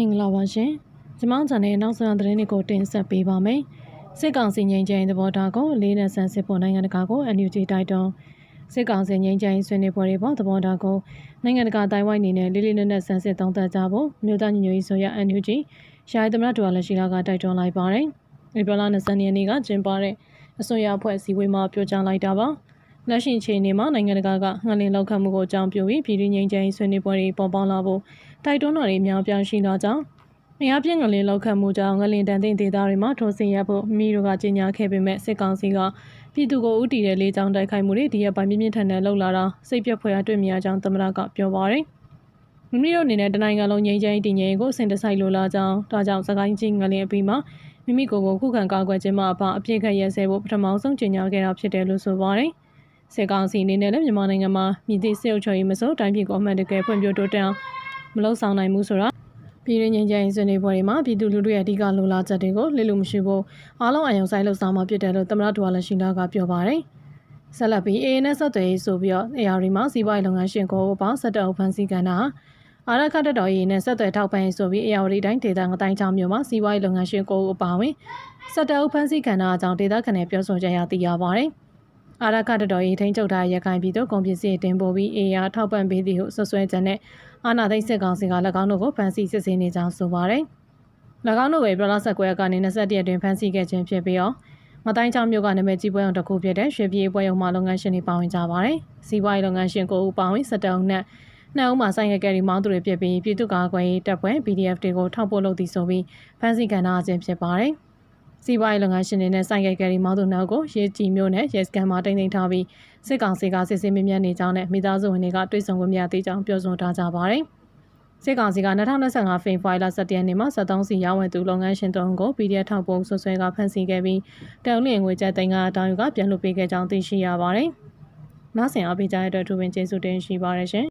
မင်္ဂလာပါရှင်။ကျမချန်နယ်နောက်ဆုံးသတင်းတွေကိုတင်ဆက်ပေးပါမယ်။စစ်ကောင်စီငြိမ်းချမ်းရေးသဘောထားကိုလေးနက်ဆန်းစစ်ဖို့နိုင်ငံတကာကို NUG တိုက်တွန်းစစ်ကောင်စီငြိမ်းချမ်းရေးဆွေးနွေးပွဲတွေပေါ်သဘောထားကိုနိုင်ငံတကာတိုင်းဝိုင်းအနေနဲ့လေးလေးနက်နက်ဆန်းစစ်သုံးသပ်ကြဖို့မြို့သားညီညွတ်ရေးဆိုရ NUG ယာယီသမရဒူဝါလက်ရှိလာကတိုက်တွန်းလိုက်ပါတယ်။ဧပြီလ20ရက်နေ့ကကျင်းပတဲ့အစိုးရအဖွဲ့အစည်းအဝေးမှာပြောကြားလိုက်တာပါ။လက်ရှိအခြေအနေမှာနိုင်ငံတကာကငလင်လောက်ခတ်မှုကိုအကြောင်းပြုပြီးပြည်တွင်းငြိမ်းချမ်းရေးဆွေးနွေးပွဲတွေပေါ်ပေါက်လာဖို့တိုက်တွန်းတော်တွေအများပြားရှိလာကြောင်းအင်အားပြင်းငလင်လောက်ခတ်မှုကြောင့်ငလင်တန်တဲ့ဒေသတွေမှာထိုးဆင်းရဖို့မိတို့ကကြေညာခဲ့ပေမဲ့စစ်ကောင်စီကပြည်သူကိုဥတီတဲ့လေးချောင်းတိုက်ခိုက်မှုတွေဒီရက်ပိုင်းပြင်းပြင်းထန်ထန်လှုပ်လာတာစိတ်ပြက်ဖွယ်အတွေ့မြင်ရကြောင်းသမရကပြောပါတယ်။မိတို့အနေနဲ့တနိုင်ငံလုံးငြိမ်းချမ်းရေးတည်ငြိမ်ရေးကိုစင်တစိုက်လိုလာကြောင်းဒါကြောင့်စကိုင်းချင်းငလင်အပြီးမှာမိကိုခုခံကာကွယ်ခြင်းမှာအပအပြစ်ခတ်ရဲစဲဖို့ပထမဆုံးကြေညာခဲ့တာဖြစ်တယ်လို့ဆိုပါတယ်။စစ်ကောင်စီအနေနဲ့လည်းမြန်မာနိုင်ငံမှာမြစ်သည့်စစ်အုပ်ချုပ်ရေးမစိုးတိုင်းပြည်ကိုအမှန်တကယ်ဖွံ့ဖြိုးတိုးတက်အောင်မလှုပ်ဆောင်နိုင်မှုဆိုတာပြည်တွင်းငြိမ်းချမ်းရေးဆွေးနွေးပွဲတွေမှာပြည်သူလူထုရဲ့အဓိကလိုလားချက်တွေကိုလစ်လို့မရှိဖို့အားလုံးအယုံဆိုင်လှုပ်ဆောင်မှာဖြစ်တယ်လို့သမရဒူဝါလက်ရှိလာကပြောပါတယ်။ဆက်လက်ပြီး ANS ဆက်သွယ်ရေးဆိုပြီးတော့ AR မှာစီးပွားရေးလုပ်ငန်းရှင်ကိုပေါင်း17အုပ်ဖမ်းဆီးခံတာအာရခတ်တော်ရေးနဲ့ဆက်သွယ်ထောက်ပံ့ရေးဆိုပြီး AR တိုင်းဒေသငတိုင်းချောင်းမြို့မှာစီးပွားရေးလုပ်ငန်းရှင်ကိုအပါဝင်17အုပ်ဖမ်းဆီးခံတာအကြောင်းဒေသခံတွေပြောဆိုကြရသိရပါတယ်။အာရခတ်တော်ရေးထိန်းချုပ်ထားရခိုင်ပြည်သူကုန်ပစ္စည်းတင်ပို့ပြီး AR ထောက်ပံ့ပေးသည်ဟုဆွဆွဲချက်နဲ့အာဏာသိမ်းစစ်ကောင်စီက၎င်းတို့ကိုဖမ်းဆီးစစ်ဆေးနေကြောင်းဆိုပါတယ်။၎င်းတို့ပဲပြည်လာ19ရက်ကနေ21ရက်တွင်ဖမ်းဆီးခဲ့ခြင်းဖြစ်ပြီးတော့မတိုင်းချောင်းမြို့ကနာမည်ကြီးပွဲအောင်တစ်ခုဖြစ်တဲ့ရွှေပြည်ပွဲရုံမှာလုပ်ငန်းရှင်တွေပါဝင်ကြပါတယ်။စီးပွားရေးလုပ်ငန်းရှင်ကိုဦးပါဝင်17ဦးနဲ့နှစ်ဦးမှာဆိုင်ကယ်တွေမောင်းသူတွေဖြစ်ပြီးပြည်သူ့ကာကွယ်ရေးတပ်ဖွဲ့ PDF တွေကိုထောက်ပို့လုပ်သည်ဆိုပြီးဖမ်းဆီးခံထားခြင်းဖြစ်ပါတယ်။စီးပွားရေးလုပ်ငန်းရှင်တွေနဲ့ဆိုင်ကယ်တွေမောင်းသူနောက်ကိုရေကြီးမျိုးနဲ့ရဲစခန်းမှာတိမ့်သိမ်းထားပြီးစစ်ကောင်စီကစစ်ဆေးမြင့်နေကြောင်းနဲ့မိသားစုဝင်တွေကတွေ့ဆုံခွင့်မရသေးကြောင်းပြောဆိုထားကြပါတယ်။စစ်ကောင်စီက2025ဖေဖော်ဝါရီလ17ရက်နေ့မှာ73စီရောင်းဝယ်သူလုပ်ငန်းရှင်3ဦးကို PDF ထောက်ပို့ဆွဆွဲကဖမ်းဆီးခဲ့ပြီးတောင်လျင်ငွေကျပ်300တောင်းယူကပြန်လွှတ်ပေးခဲ့ကြောင်းသိရှိရပါတယ်။နောက်ဆင်အားပေးကြတဲ့အတွက်ထူပင်ကျေးဇူးတင်ရှိပါတယ်ရှင်